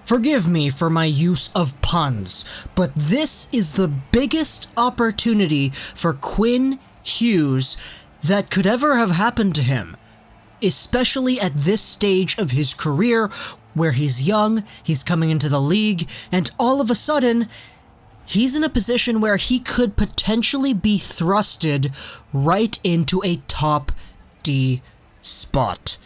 Forgive me for my use of puns, but this is the biggest opportunity for Quinn Hughes that could ever have happened to him, especially at this stage of his career where he's young, he's coming into the league, and all of a sudden, he's in a position where he could potentially be thrusted right into a top D spot.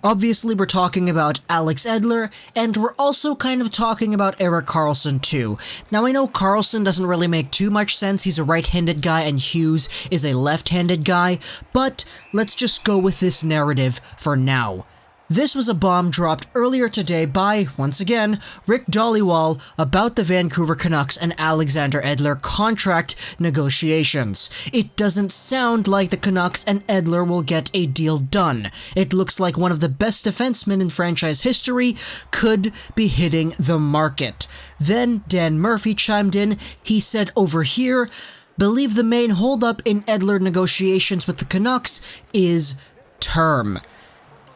Obviously, we're talking about Alex Edler, and we're also kind of talking about Erik Karlsson too. Now, I know Karlsson doesn't really make too much sense, he's a right-handed guy and Hughes is a left-handed guy, but let's just go with this narrative for now. This was a bomb dropped earlier today by, once again, Rick Dhaliwal about the Vancouver Canucks and Alexander Edler contract negotiations. It doesn't sound like the Canucks and Edler will get a deal done. It looks like one of the best defensemen in franchise history could be hitting the market. Then Dan Murphy chimed in. He said over here, "Believe the main holdup in Edler negotiations with the Canucks is term."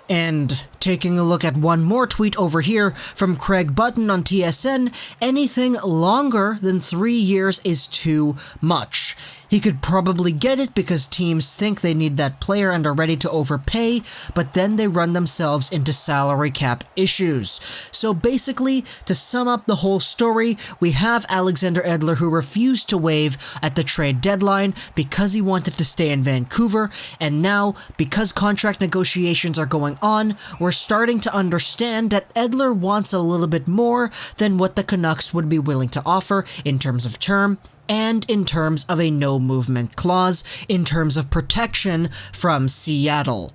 And taking a look at one more tweet over here from Craig Button on TSN, anything longer than 3 years is too much. He could probably get it because teams think they need that player and are ready to overpay, but then they run themselves into salary cap issues. So basically, to sum up the whole story, we have Alexander Edler who refused to waive at the trade deadline because he wanted to stay in Vancouver, and now, because contract negotiations are going on, we're starting to understand that Edler wants a little bit more than what the Canucks would be willing to offer in terms of term, and in terms of a no-movement clause, in terms of protection from Seattle.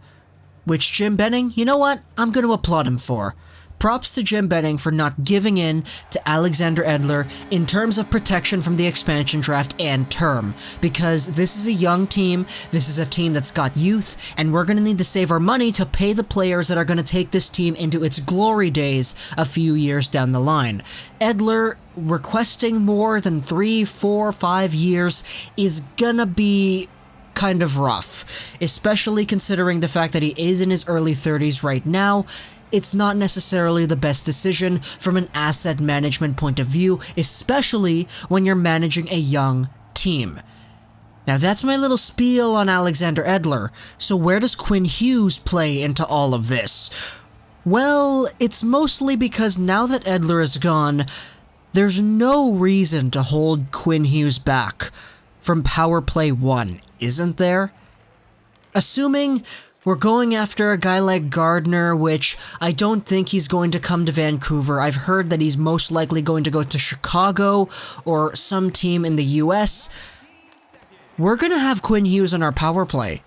Which Jim Benning, you know what? I'm going to applaud him for. Props to Jim Benning for not giving in to Alexander Edler in terms of protection from the expansion draft and term, because this is a young team, this is a team that's got youth, and we're going to need to save our money to pay the players that are going to take this team into its glory days a few years down the line. Edler requesting more than 3, 4, 5 years is gonna be kind of rough, especially considering the fact that he is in his early 30s right now. It's not necessarily the best decision from an asset management point of view, especially when you're managing a young team. Now that's my little spiel on Alexander Edler, so where does Quinn Hughes play into all of this? Well, it's mostly because now that Edler is gone, there's no reason to hold Quinn Hughes back from Power Play 1, isn't there? Assuming we're going after a guy like Gardner, which I don't think he's going to come to Vancouver. I've heard that he's most likely going to go to Chicago or some team in the US. We're going to have Quinn Hughes on our power play.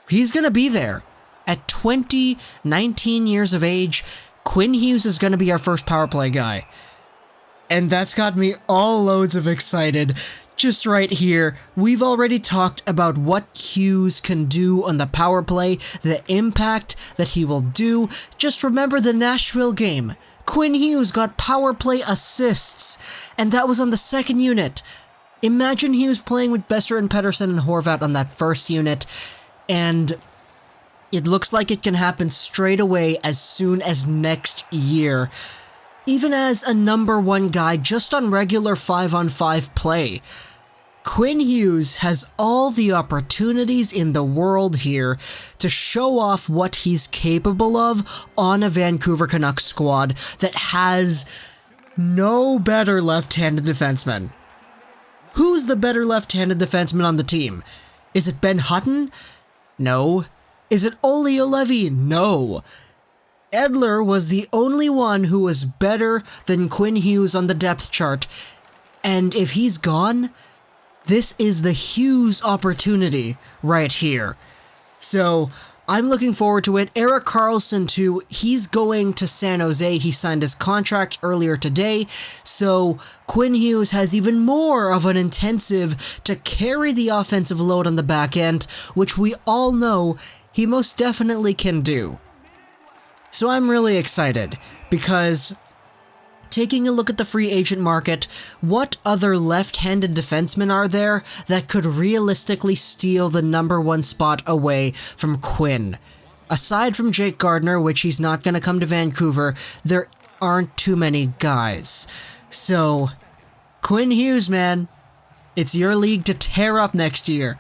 He's going to be there. At 19 years of age, Quinn Hughes is going to be our first power play guy. And that's got me all loads of excited. Just right here, we've already talked about what Hughes can do on the power play, the impact that he will do. Just remember the Nashville game. Quinn Hughes got power play assists, and that was on the second unit. Imagine Hughes playing with Besser and Pettersson and Horvat on that first unit, and it looks like it can happen straight away as soon as next year. Even as a number 1 guy just on regular 5-on-5 play. Quinn Hughes has all the opportunities in the world here to show off what he's capable of on a Vancouver Canucks squad that has no better left-handed defenseman. Who's the better left-handed defenseman on the team? Is it Ben Hutton? No. Is it Olli Juolevi? No. Edler was the only one who was better than Quinn Hughes on the depth chart, and if he's gone, this is the Hughes opportunity right here. So, I'm looking forward to it. Erik Karlsson too, he's going to San Jose, he signed his contract earlier today, so Quinn Hughes has even more of an intensive to carry the offensive load on the back end, which we all know he most definitely can do. So I'm really excited, because taking a look at the free agent market, what other left-handed defensemen are there that could realistically steal the number 1 spot away from Quinn? Aside from Jake Gardner, which he's not going to come to Vancouver, there aren't too many guys. So, Quinn Hughes, man, it's your league to tear up next year.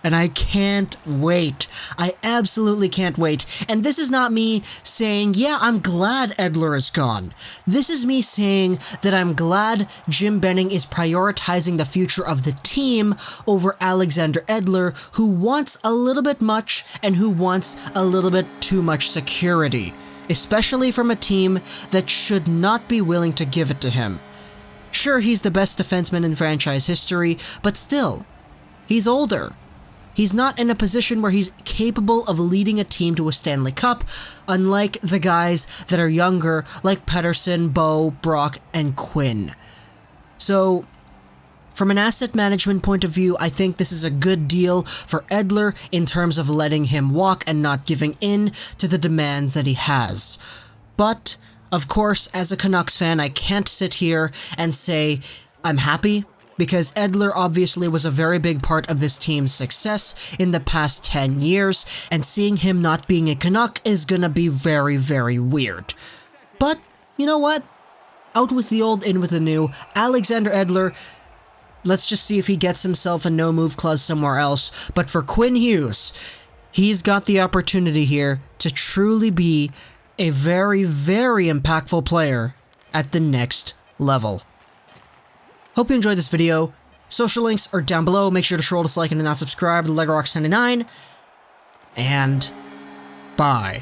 And I can't wait. I absolutely can't wait. And this is not me saying, yeah, I'm glad Edler is gone. This is me saying that I'm glad Jim Benning is prioritizing the future of the team over Alexander Edler, who wants a little bit much and who wants a little bit too much security, especially from a team that should not be willing to give it to him. Sure, he's the best defenseman in franchise history, but still, he's older. He's not in a position where he's capable of leading a team to a Stanley Cup, unlike the guys that are younger, like Pettersson, Bo, Brock, and Quinn. So, from an asset management point of view, I think this is a good deal for Edler in terms of letting him walk and not giving in to the demands that he has. But, of course, as a Canucks fan, I can't sit here and say I'm happy, because Edler obviously was a very big part of this team's success in the past 10 years, and seeing him not being a Canuck is gonna be very, very weird. But, you know what? Out with the old, in with the new. Alexander Edler, let's just see if he gets himself a no-move clause somewhere else. But for Quinn Hughes, he's got the opportunity here to truly be a very, very impactful player at the next level. Hope you enjoyed this video. Social links are down below. Make sure to scroll to like and not subscribe to LegoRocks99. And bye.